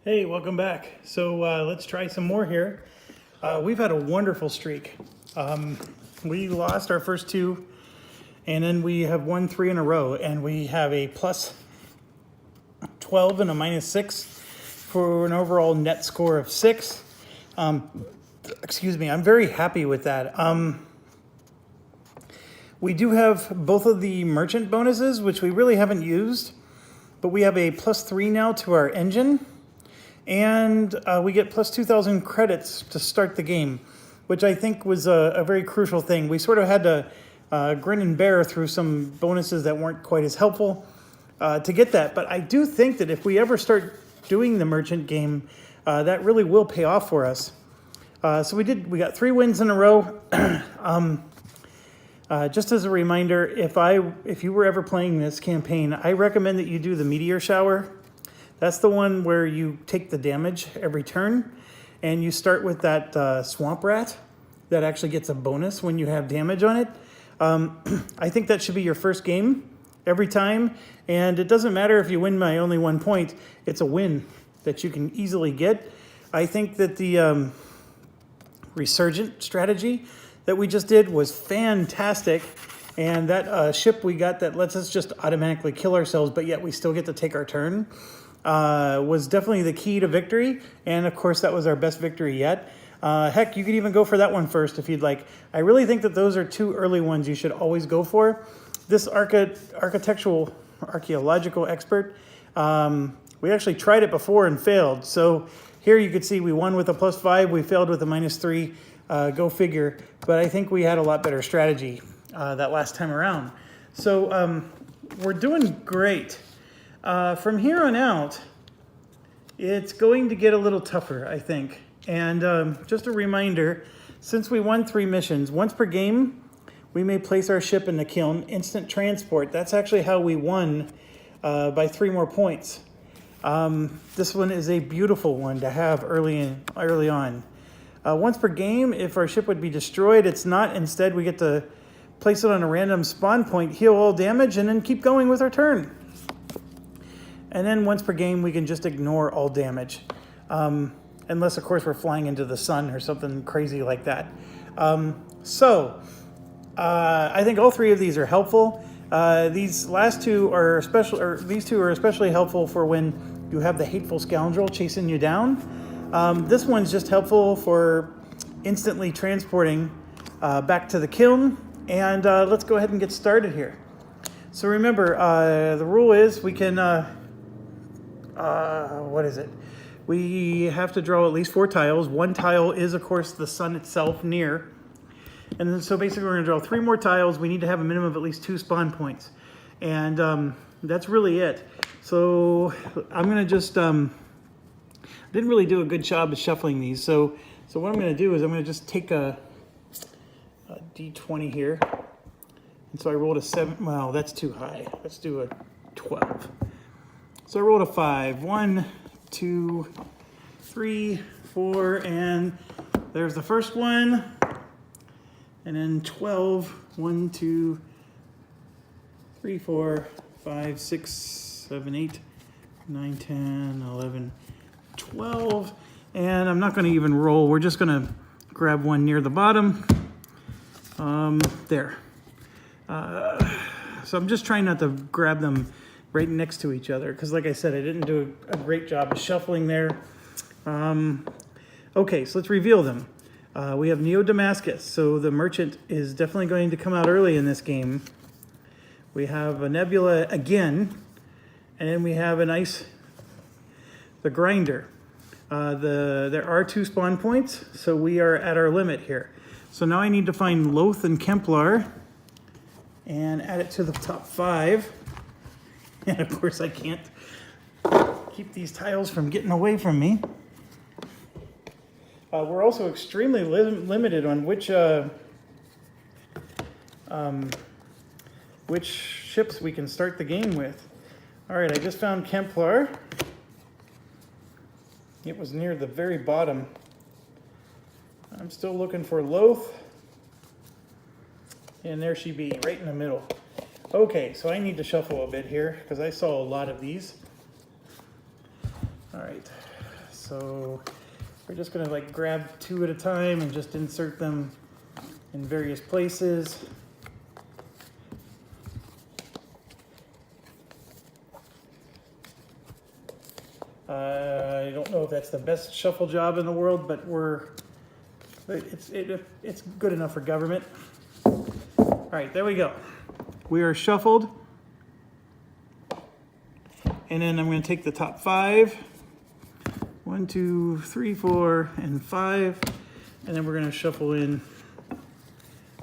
Hey, welcome back. So let's try some more here. We've had a wonderful streak. We lost our first two, and then we have won 3 in a row, and we have a plus 12 and a minus 6 for an overall net score of 6. Excuse me, I'm very happy with that. We do have both of the merchant bonuses, which we really haven't used, but we have a plus 3 now to our engine. And we get plus 2,000 credits to start the game, which I think was a very crucial thing. We sort of had to grin and bear through some bonuses that weren't quite as helpful to get that. But I do think that if we ever start doing the merchant game, that really will pay off for us. So we got 3 wins in a row. Just as a reminder, if you were ever playing this campaign, I recommend that you do the meteor shower. That's the one where you take the damage every turn, and you start with that swamp rat that actually gets a bonus when you have damage on it. I think that should be your first game every time, and it doesn't matter if you win by only 1 point. It's a win that you can easily get. I think that the resurgent strategy that we just did was fantastic, and that ship we got that lets us just automatically kill ourselves, but yet we still get to take our turn. Was definitely the key to victory, and of course that was our best victory yet. Heck, you could even go for that one first if you'd like. I really think that those are 2 early ones you should always go for. This archaeological expert, we actually tried it before and failed. So here you could see we won with a plus 5, we failed with a minus 3, go figure. But I think we had a lot better strategy that last time around. So we're doing great. From here on out, it's going to get a little tougher, I think. And just a reminder, since we won 3 missions, once per game, we may place our ship in the kiln, instant transport. That's actually how we won by 3 more points. This one is a beautiful one to have early on. Once per game, if our ship would be destroyed, it's not. Instead, we get to place it on a random spawn point, heal all damage, and then keep going with our turn. And then once per game, we can just ignore all damage. Unless, of course, we're flying into the sun or something crazy like that. I think all 3 of these are helpful. These last 2 are these 2 are especially helpful for when you have the hateful scoundrel chasing you down. This one's just helpful for instantly transporting back to the kiln. And let's go ahead and get started here. So remember, the rule is we can... what is it? We have to draw at least 4 tiles. 1 tile is, of course, the sun itself near. And then, so basically we're going to draw 3 more tiles. We need to have a minimum of at least 2 spawn points. And that's really it. So I'm going to just... didn't really do a good job of shuffling these. So what I'm going to do is I'm going to just take a D20 here. And so I rolled a 7. Well, that's too high. Let's do a 12. So I rolled a 5. 1, 2, 3, 4, and there's the first one. And then 12. 1, 2, 3, 4, 5, 6, 7, 8, 9, 10, 11, 12. And I'm not going to even roll. We're just going to grab one near the bottom. There. So I'm just trying not to grab them right next to each other, because like I said, I didn't do a great job of shuffling there. Okay, so let's reveal them. We have Neo Damascus, so the merchant is definitely going to come out early in this game. We have a Nebula again, and then we have an Ice, the Grinder. There are 2 spawn points, so we are at our limit here. So now I need to find Loth and Kemplar and add it to the top 5. And of course I can't keep these tiles from getting away from me. We're also extremely limited on which ships we can start the game with. All right, I just found Kemplar. It was near the very bottom. I'm still looking for Loth. And there she be, right in the middle. Okay, so I need to shuffle a bit here because I saw a lot of these. All right. So we're just gonna like grab 2 at a time and just insert them in various places. I don't know if that's the best shuffle job in the world, but it's good enough for government. All right, there we go. We are shuffled. And then I'm going to take the top 5. 1, 2, 3, 4, and 5. And then we're going to shuffle in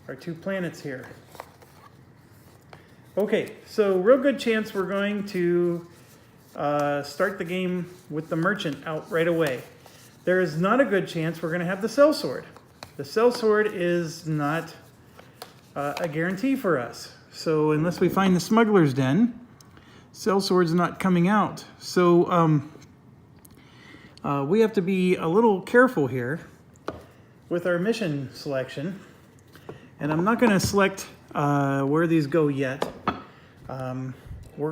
our 2 planets here. Okay, so real good chance we're going to start the game with the merchant out right away. There is not a good chance we're going to have the sellsword. The sellsword is not a guarantee for us. So unless we find the smuggler's den, sellsword's not coming out. So we have to be a little careful here with our mission selection. And I'm not going to select where these go yet. We're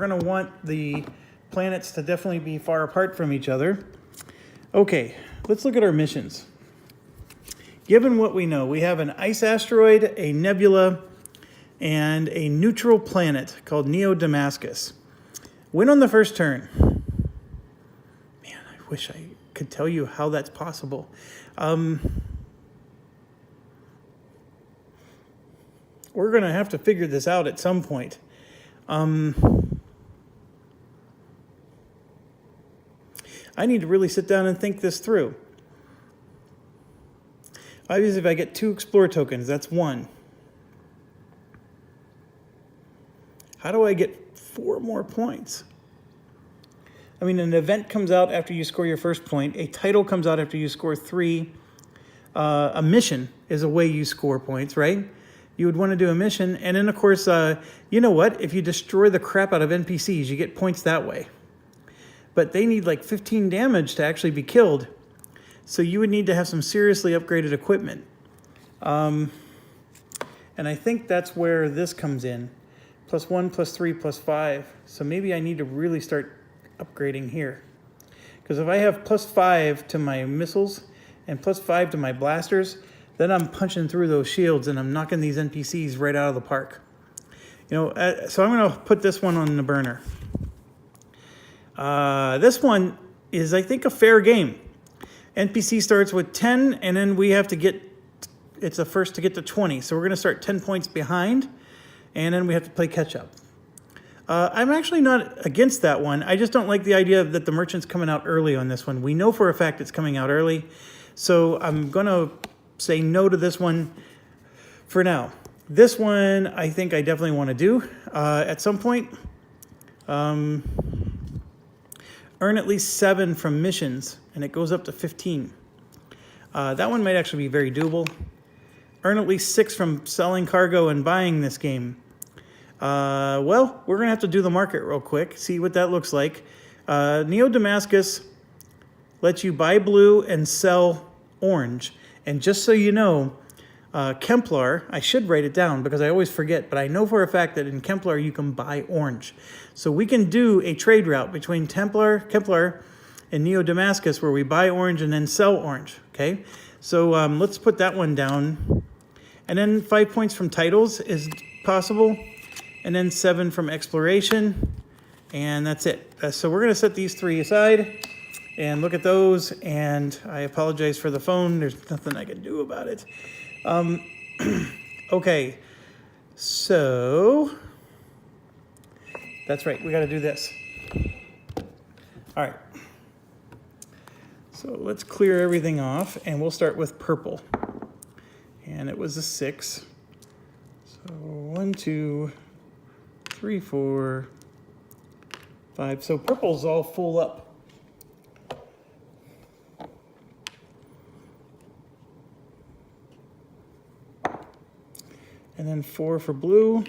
going to want the planets to definitely be far apart from each other. Okay, let's look at our missions. Given what we know, we have an ice asteroid, a nebula, and a neutral planet called Neo Damascus. Win on the first turn. Man, I wish I could tell you how that's possible. We're going to have to figure this out at some point. I need to really sit down and think this through. Obviously, if I get 2 explore tokens, that's 1. How do I get 4 more points? I mean, an event comes out after you score your first point. A title comes out after you score 3. A mission is a way you score points, right? You would want to do a mission. And then, of course, you know what? If you destroy the crap out of NPCs, you get points that way. But they need like 15 damage to actually be killed. So you would need to have some seriously upgraded equipment. And I think that's where this comes in. +1, +3, +5. So maybe I need to really start upgrading here. Because if I have +5 to my missiles and +5 to my blasters, then I'm punching through those shields and I'm knocking these NPCs right out of the park. You know, so I'm going to put this one on the burner. This one is, I think, a fair game. NPC starts with 10, and then we have to get, it's the first to get to 20. So we're going to start 10 points behind, and then we have to play catch up. I'm actually not against that one. I just don't like the idea that the merchant's coming out early on this one. We know for a fact it's coming out early. So I'm going to say no to this one for now. This one, I think I definitely want to do at some point. Earn at least 7 from missions, and it goes up to 15. That one might actually be very doable. Earn at least 6 from selling cargo and buying this game. Well, we're going to have to do the market real quick, see what that looks like. Neo Damascus lets you buy blue and sell orange. And just so you know, Kemplar, I should write it down because I always forget, but I know for a fact that in Kemplar you can buy orange. So we can do a trade route between Kemplar and Neo Damascus where we buy orange and then sell orange, okay? So let's put that one down. And then 5 points from titles is possible. And then 7 from exploration. And that's it. So we're going to set these 3 aside and look at those. And I apologize for the phone. There's nothing I can do about it. Okay, so that's right. We got to do this. All right. So let's clear everything off, and we'll start with purple. And it was a 6. So 1, 2, 3, 4, 5. So purple's all full up. And then 4 for blue.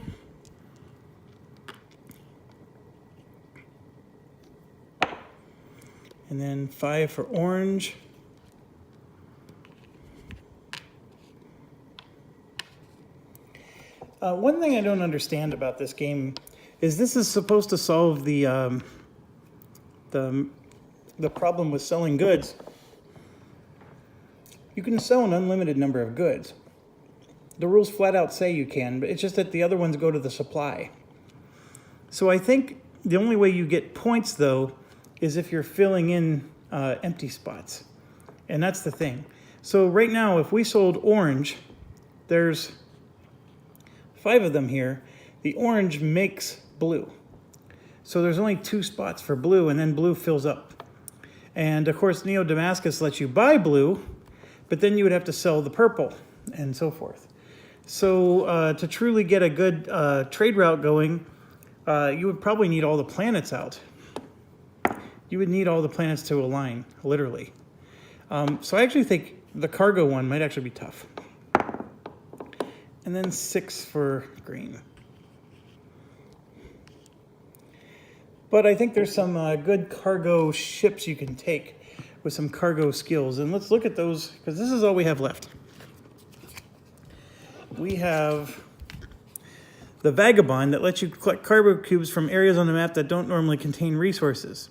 And then 5 for orange. One thing I don't understand about this game is this is supposed to solve the problem with selling goods. you can sell an unlimited number of goods. The rules flat out say you can, but it's just that the other ones go to the supply. So I think the only way you get points, though, is if you're filling in empty spots. And that's the thing. So right now, if we sold orange, there's 5 of them here. The orange makes blue. So there's only 2 spots for blue, and then blue fills up. And of course, Neo Damascus lets you buy blue, but then you would have to sell the purple, and so forth. So to truly get a good trade route going, you would probably need all the planets out. You would need all the planets to align, literally. So I actually think the cargo one might actually be tough. And then 6 for green. But I think there's some good cargo ships you can take with some cargo skills. And let's look at those, because this is all we have left. We have the Vagabond that lets you collect cargo cubes from areas on the map that don't normally contain resources.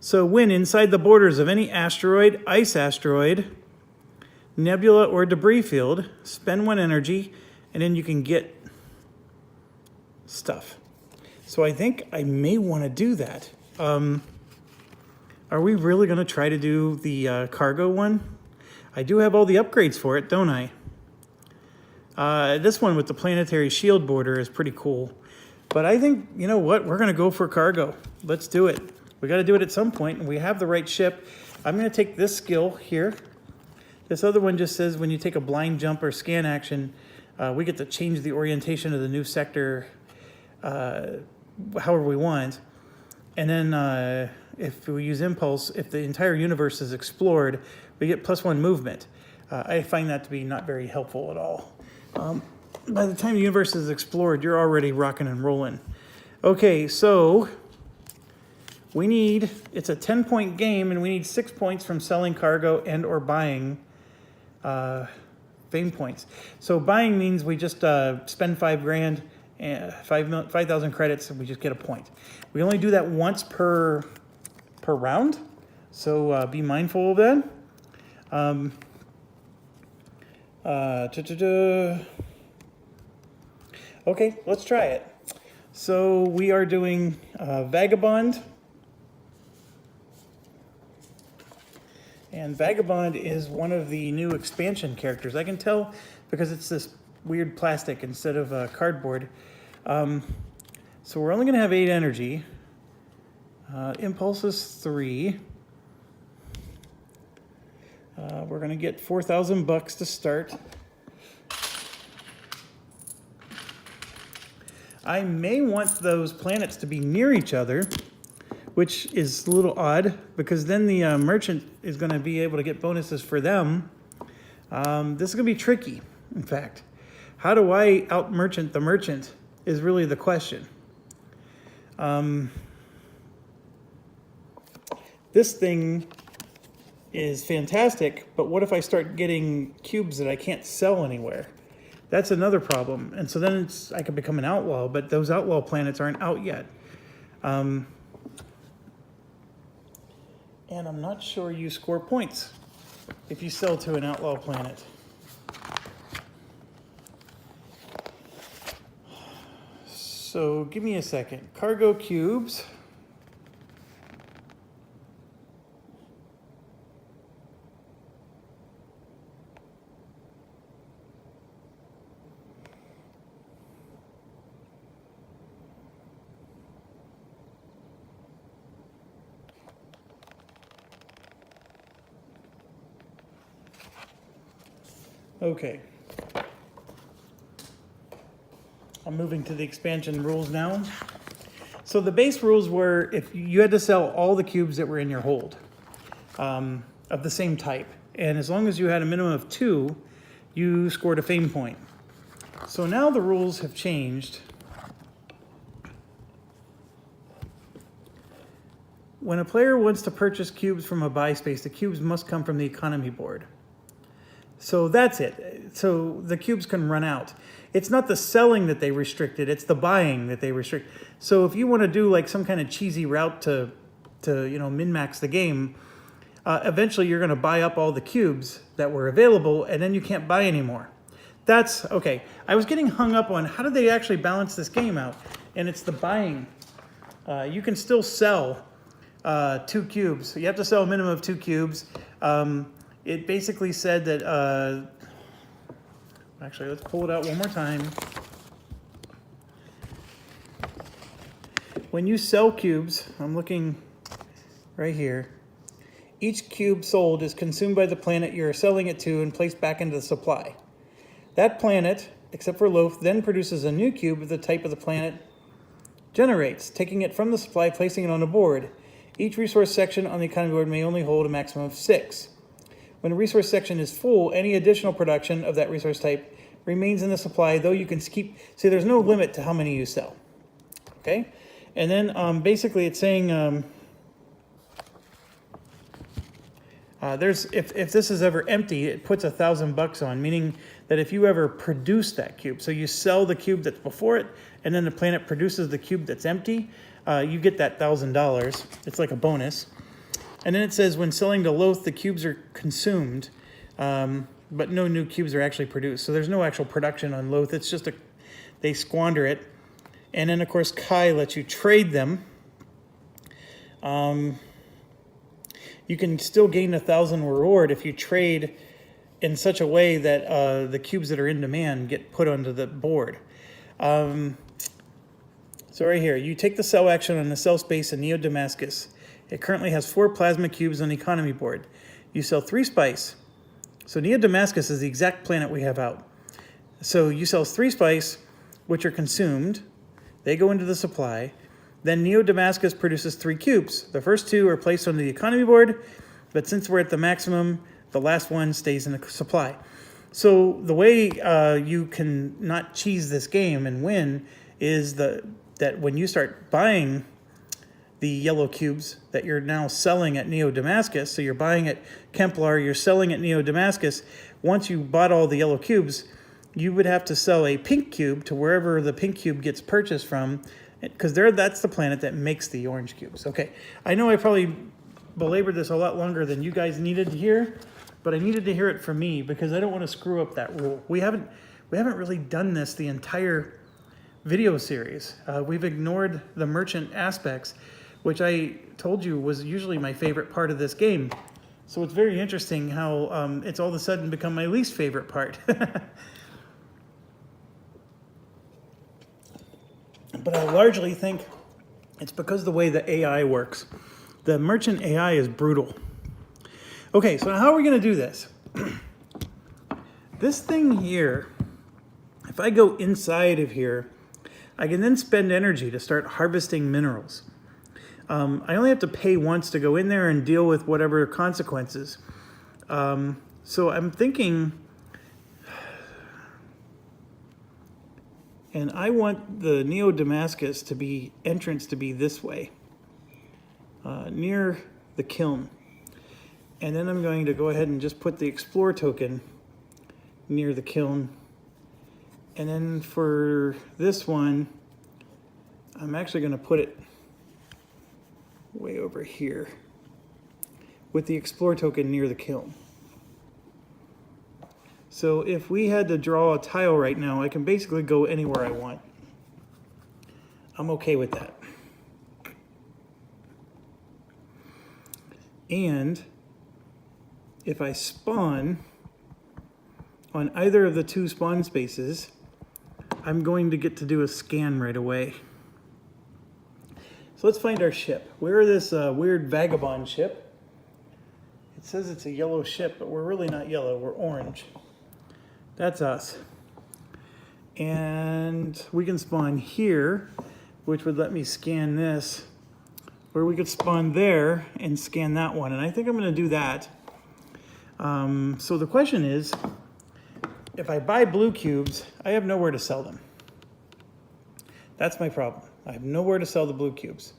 So when inside the borders of any asteroid, ice asteroid, nebula, or debris field, spend 1 energy, and then you can get stuff. So I think I may want to do that. Are we really going to try to do the cargo one? I do have all the upgrades for it, don't I? This one with the planetary shield border is pretty cool. But I think, you know what? We're going to go for cargo. Let's do it. We got to do it at some point, and we have the right ship. I'm going to take this skill here. This other one just says when you take a blind jump or scan action, we get to change the orientation of the new sector however we want. And then if we use impulse, if the entire universe is explored, we get +1 movement. I find that to be not very helpful at all. By the time the universe is explored, you're already rocking and rolling. Okay, so we need, it's a 10-point game, and we need 6 points from selling cargo and or buying fame points. So buying means we just spend 5 grand, 5,000 credits, and we just get a point. We only do that once per round, so be mindful of that. Okay, let's try it. So we are doing Vagabond. And Vagabond is one of the new expansion characters. I can tell because it's this weird plastic instead of cardboard. So we're only going to have 8 energy. Impulse is 3. We're going to get 4,000 bucks to start. I may want those planets to be near each other, which is a little odd because then the merchant is going to be able to get bonuses for them. This is going to be tricky, in fact. How do I out-merchant the merchant is really the question. This thing is fantastic, but what if I start getting cubes that I can't sell anywhere? That's another problem. And so then I could become an outlaw, but those outlaw planets aren't out yet. And I'm not sure you score points if you sell to an outlaw planet. So give me a second. Cargo cubes. Okay. I'm moving to the expansion rules now. So the base rules were if you had to sell all the cubes that were in your hold of the same type. And as long as you had a minimum of 2, you scored a fame point. So now the rules have changed. When a player wants to purchase cubes from a buy space, the cubes must come from the economy board. So that's it. So the cubes can run out. It's not the selling that they restricted, it's the buying that they restrict. So if you want to do like some kind of cheesy route to min-max the game, eventually you're going to buy up all the cubes that were available, and then you can't buy anymore. That's okay. I was getting hung up on how do they actually balance this game out, and it's the buying. You can still sell 2 cubes. You have to sell a minimum of 2 cubes. It basically said that, actually, let's pull it out one more time. When you sell cubes, I'm looking right here, each cube sold is consumed by the planet you're selling it to and placed back into the supply. That planet, except for Loaf, then produces a new cube of the type of the planet generates, taking it from the supply, placing it on a board. Each resource section on the economy board may only hold a maximum of 6. When a resource section is full, any additional production of that resource type remains in the supply, though you can keep, see, there's no limit to how many you sell. Okay? And then basically it's saying there's if this is ever empty, it puts $1,000 on, meaning that if you ever produce that cube, so you sell the cube that's before it, and then the planet produces the cube that's empty, you get that $1,000. It's like a bonus. And then it says when selling to Loth, the cubes are consumed, but no new cubes are actually produced. So there's no actual production on Loth. It's just they squander it. And then, of course, Kai lets you trade them. You can still gain 1,000 reward if you trade in such a way that the cubes that are in demand get put onto the board. So right here, you take the sell action on the sell space in Neo Damascus. It currently has 4 plasma cubes on the economy board. You sell 3 spice. So Neo Damascus is the exact planet we have out. So you sell 3 spice, which are consumed. They go into the supply. Then Neo Damascus produces 3 cubes. The first 2 are placed on the economy board, but since we're at the maximum, the last one stays in the supply. So the way you can not cheese this game and win is that when you start buying the yellow cubes that you're now selling at Neo Damascus, so you're buying at Kemplar, you're selling at Neo Damascus, once you bought all the yellow cubes, you would have to sell a pink cube to wherever the pink cube gets purchased from, because that's the planet that makes the orange cubes. Okay, I know I probably belabored this a lot longer than you guys needed to hear, but I needed to hear it from me because I don't want to screw up that rule. We haven't really done this the entire video series. We've ignored the merchant aspects, which I told you was usually my favorite part of this game. So it's very interesting how it's all of a sudden become my least favorite part. But I largely think it's because of the way the AI works. The merchant AI is brutal. Okay, so how are we going to do this? This thing here, if I go inside of here, I can then spend energy to start harvesting minerals. I only have to pay once to go in there and deal with whatever consequences. So I'm thinking, and I want the Neo Damascus to be entrance to be this way, near the kiln. And then I'm going to go ahead and just put the Explore token near the kiln. And then for this one, I'm actually going to put it way over here with the Explore token near the kiln. So if we had to draw a tile right now, I can basically go anywhere I want. I'm okay with that. And if I spawn on either of the 2 spawn spaces, I'm going to get to do a scan right away. So let's find our ship. We're this weird vagabond ship. It says it's a yellow ship, but we're really not yellow, we're orange. That's us. And we can spawn here, which would let me scan this, or we could spawn there and scan that one. And I think I'm going to do that. So the question is, if I buy blue cubes, I have nowhere to sell them. That's my problem. I have nowhere to sell the blue cubes.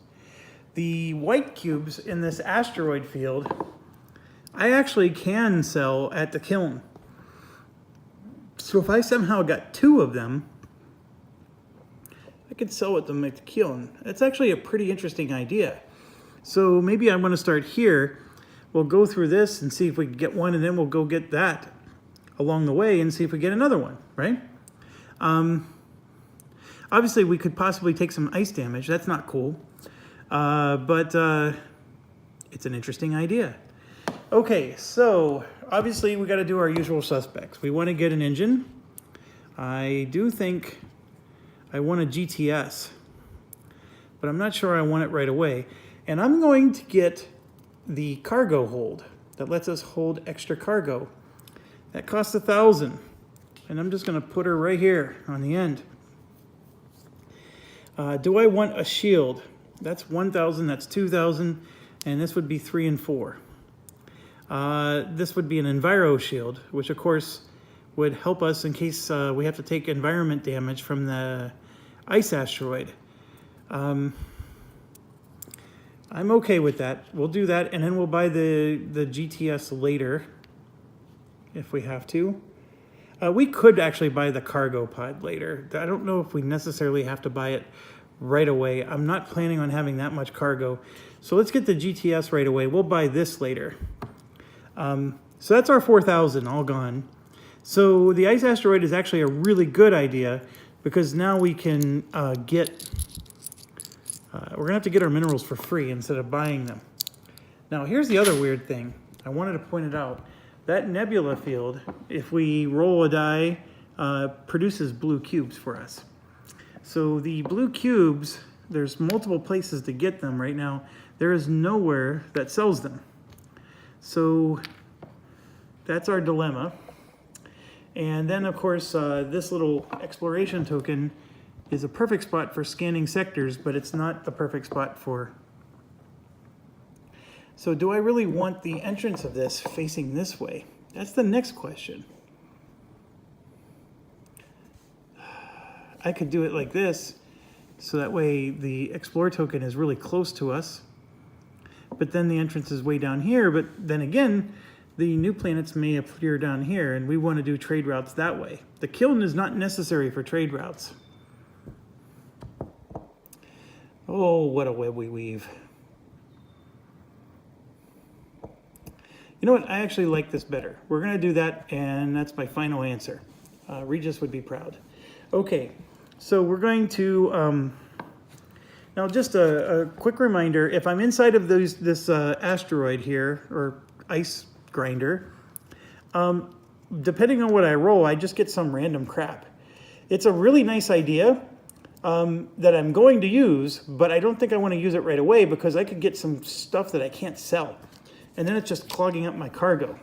The white cubes in this asteroid field, I actually can sell at the kiln. So if I somehow got 2 of them, I could sell at them at the kiln. That's actually a pretty interesting idea. So maybe I want to start here, we'll go through this and see if we can get one, and then we'll go get that along the way and see if we get another one, right? Obviously, we could possibly take some ice damage. That's not cool. But it's an interesting idea. Okay, so obviously we got to do our usual suspects. We want to get an engine. I do think I want a GTS, but I'm not sure I want it right away. And I'm going to get the cargo hold that lets us hold extra cargo. That costs 1,000, and I'm just going to put her right here on the end. Do I want a shield? That's 1,000, that's 2,000, and this would be 3 and 4. This would be an Enviro shield, which of course would help us in case we have to take environment damage from the ice asteroid. I'm okay with that. We'll do that, and then we'll buy the GTS later if we have to. We could actually buy the cargo pod later. I don't know if we necessarily have to buy it right away. I'm not planning on having that much cargo. So let's get the GTS right away. We'll buy this later. So that's our 4,000 all gone. So the ice asteroid is actually a really good idea because now we can get... we're going to have to get our minerals for free instead of buying them. Now here's the other weird thing. I wanted to point it out. That nebula field, if we roll a die, produces blue cubes for us. So the blue cubes, there's multiple places to get them right now. There is nowhere that sells them. So that's our dilemma. And then of course, this little exploration token is a perfect spot for scanning sectors, but it's not the perfect spot for... So do I really want the entrance of this facing this way? That's the next question. I could do it like this, so that way the Explore token is really close to us, but then the entrance is way down here, but then again, the new planets may appear down here, and we want to do trade routes that way. The kiln is not necessary for trade routes. Oh, what a web we weave. You know what? I actually like this better. We're going to do that, and that's my final answer. Regis would be proud. Okay, so we're going to... now, just a quick reminder, if I'm inside of this asteroid here, or ice grinder, depending on what I roll, I just get some random crap. It's a really nice idea that I'm going to use, but I don't think I want to use it right away because I could get some stuff that I can't sell. And then it's just clogging up my cargo.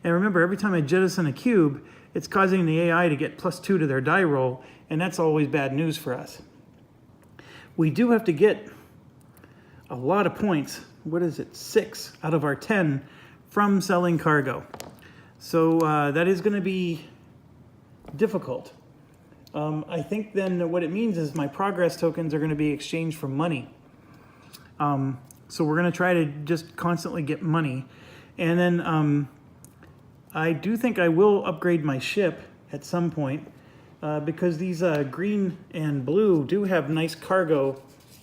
And remember, every time I jettison a cube, it's causing the AI to get +2 to their die roll, and that's always bad news for us. We do have to get a lot of points. What is it? 6 out of our 10 from selling cargo. So that is going to be difficult. I think then what it means is my progress tokens are going to be exchanged for money. So we're going to try to just constantly get money. And then I do think I will upgrade my ship at some point because these green and blue do have nice cargo.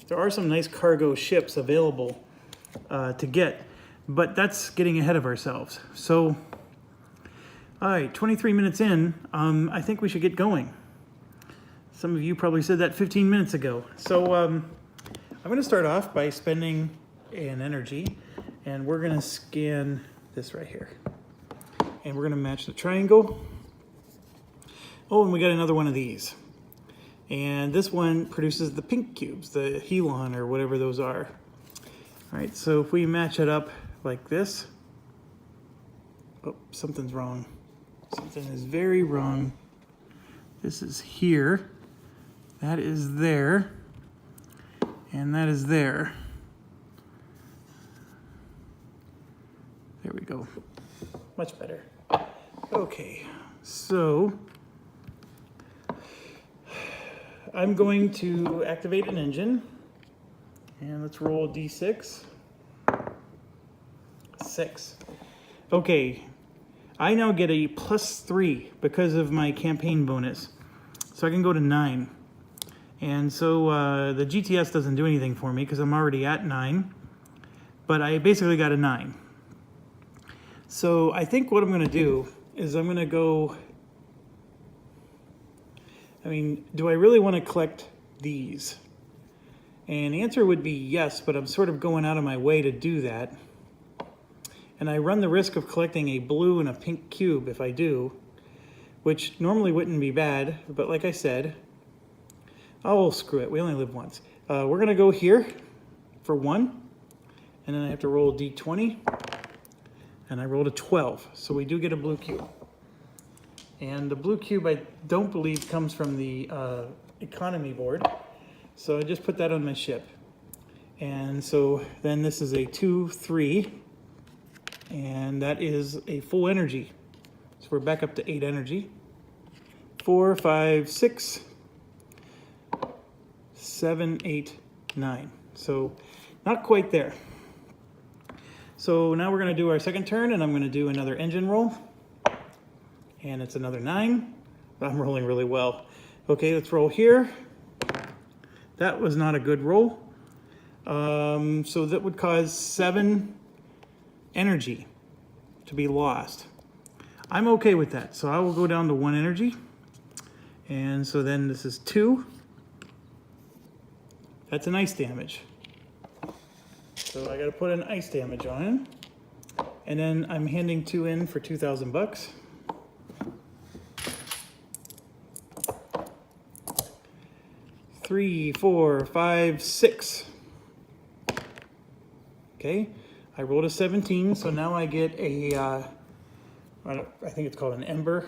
There are some nice cargo ships available to get, but that's getting ahead of ourselves. So, all right, 23 minutes in, I think we should get going. Some of you probably said that 15 minutes ago. So I'm going to start off by spending an energy, and we're going to scan this right here. And we're going to match the triangle. Oh, and we got another one of these. And this one produces the pink cubes, the Helon or whatever those are. All right, so if we match it up like this. Oh, something's wrong. Something is very wrong. This is here. That is there. And that is there. There we go. Much better. Okay, so I'm going to activate an engine. And let's roll a d6. 6. Okay, I now get a +3 because of my campaign bonus. So I can go to 9. And so the GTS doesn't do anything for me because I'm already at 9. But I basically got a 9. So I think what I'm going to do is I'm going to go, I mean, do I really want to collect these? And the answer would be yes, but I'm sort of going out of my way to do that. And I run the risk of collecting a blue and a pink cube if I do, which normally wouldn't be bad, but like I said, oh, screw it, we only live once. We're gonna go here for 1, and then I have to roll a d20, and I rolled a 12, so we do get a blue cube. And the blue cube I don't believe comes from the economy board, so I just put that on my ship. And so then this is a 2, 3, and that is a full energy. So we're back up to 8 energy. 4, 5, 6, 7, 8, 9. So not quite there. So now we're going to do our second turn, and I'm going to do another engine roll. And it's another 9. I'm rolling really well. Okay, let's roll here. That was not a good roll. So that would cause 7 energy to be lost. I'm okay with that, so I will go down to 1 energy. And so then this is 2. That's an ice damage. So I gotta put an ice damage on him. And then I'm handing 2 in for 2,000 bucks. Three, 4, 5, 6. Okay, I rolled a 17, so now I get a, I think it's called an ember.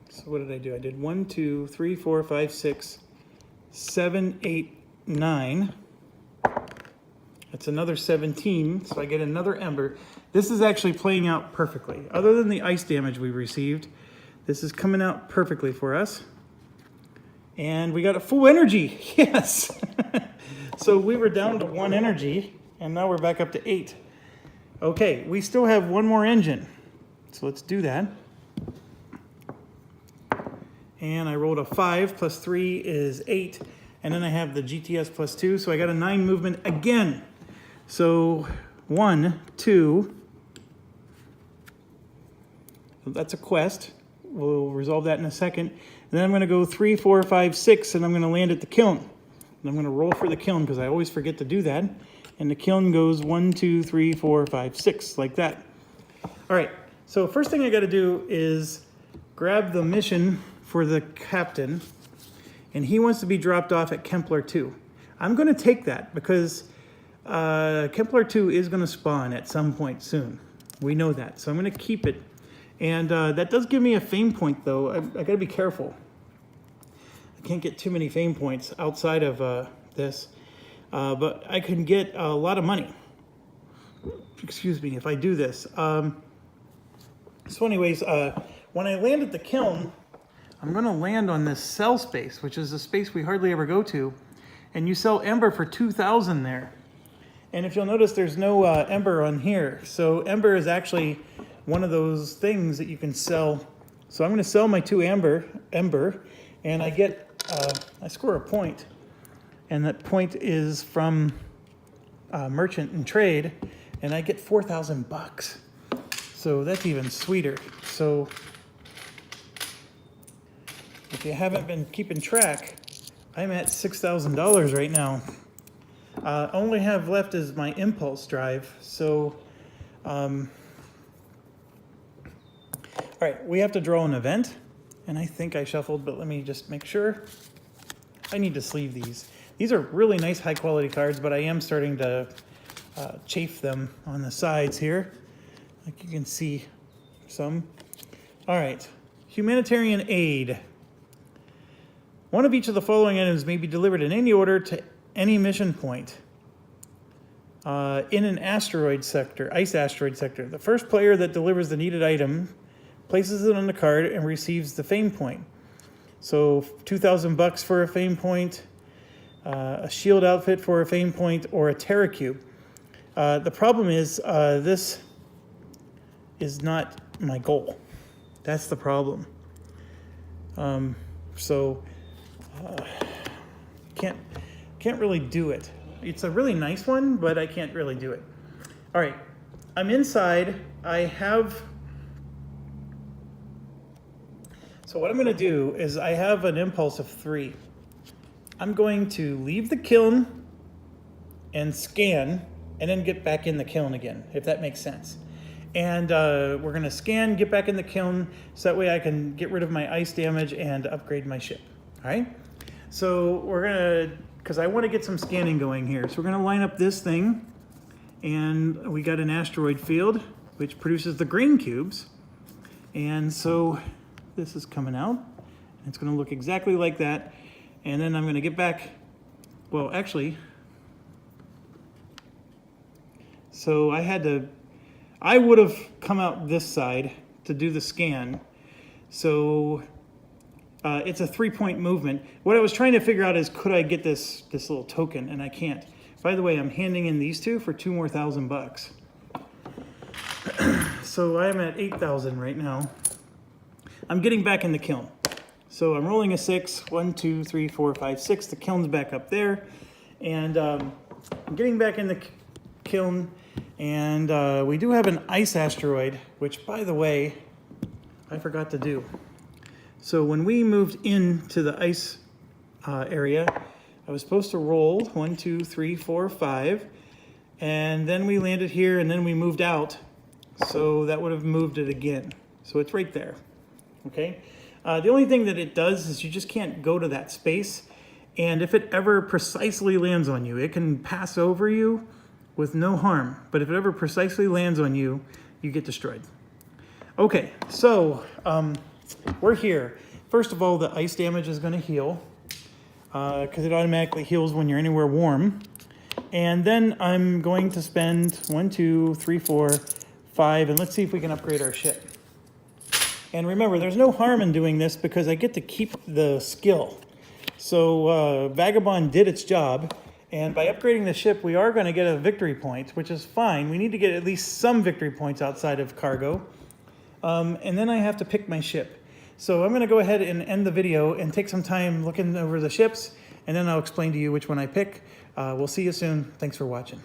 So what did I do? I did 1, 2, 3, 4, 5, 6, 7, 8, 9. That's another 17, so I get another ember. This is actually playing out perfectly. Other than the ice damage we received, this is coming out perfectly for us. And we got a full energy, yes. So we were down to 1 energy, and now we're back up to 8. Okay, we still have 1 more engine. So let's do that. And I rolled a 5 plus 3 is 8. And then I have the GTS plus 2, so I got a 9 movement again. So 1, 2. That's a quest. We'll resolve that in a second. And then I'm going to go 3, 4, 5, 6, and I'm going to land at the kiln. And I'm going to roll for the kiln because I always forget to do that. And the kiln goes 1, 2, 3, 4, 5, 6, like that. All right, so first thing I got to do is grab the mission for the captain. And he wants to be dropped off at Kempler 2. I'm going to take that because Kempler 2 is going to spawn at some point soon. We know that, so I'm going to keep it. And that does give me a fame point, though. I got to be careful. I can't get too many fame points outside of this. But I can get a lot of money. Excuse me, if I do this. So anyways, when I land at the kiln, I'm going to land on this sell space, which is a space we hardly ever go to. And you sell Ember for 2,000 there. And if you'll notice, there's no Ember on here. So Ember is actually one of those things that you can sell. So I'm going to sell my 2 Ember, and I get, I score a point. And that point is from Merchant and Trade, and I get 4,000 bucks. So that's even sweeter. So if you haven't been keeping track, I'm at $6,000 right now. All I have left is my impulse drive. So, all right, we have to draw an event, and I think I shuffled, but let me just make sure. I need to sleeve these. These are really nice, high-quality cards, but I am starting to chafe them on the sides here. Like you can see some. All right, humanitarian aid. One of each of the following items may be delivered in any order to any mission point in an asteroid sector, ice asteroid sector. The first player that delivers the needed item places it on the card and receives the fame point. So 2,000 bucks for a fame point, a shield outfit for a fame point, or a Terra Cube. The problem is this is not my goal. That's the problem. Can't really do it. It's a really nice one, but I can't really do it. All right, I'm inside. So what I'm going to do is I have an impulse of 3. I'm going to leave the kiln and scan, and then get back in the kiln again, if that makes sense. And we're going to scan, get back in the kiln, so that way I can get rid of my ice damage and upgrade my ship. All right? So we're going to, because I want to get some scanning going here, so we're going to line up this thing, and we got an asteroid field, which produces the green cubes. And so this is coming out. It's going to look exactly like that. And then I'm going to get back, well, actually, so I would have come out this side to do the scan. So it's a 3-point movement. What I was trying to figure out is, could I get this little token? And I can't. By the way, I'm handing in these two for 2 more thousand bucks. So I'm at 8,000 right now. I'm getting back in the kiln. So I'm rolling a 6. 1, 2, 3, 4, 5, 6. The kiln's back up there. And I'm getting back in the kiln. And we do have an ice asteroid, which, by the way, I forgot to do. So when we moved into the ice area, I was supposed to roll 1, 2, 3, 4, 5. And then we landed here, and then we moved out. So that would have moved it again. So it's right there. Okay? The only thing that it does is you just can't go to that space. And if it ever precisely lands on you, it can pass over you with no harm. But if it ever precisely lands on you, you get destroyed. Okay, so we're here. First of all, the ice damage is going to heal because it automatically heals when you're anywhere warm. And then I'm going to spend 1, 2, 3, 4, 5, and let's see if we can upgrade our ship. And remember, there's no harm in doing this because I get to keep the skill. So Vagabond did its job, and by upgrading the ship, we are going to get a victory point, which is fine. We need to get at least some victory points outside of cargo. And then I have to pick my ship. So I'm going to go ahead and end the video and take some time looking over the ships, and then I'll explain to you which one I pick. We'll see you soon. Thanks for watching.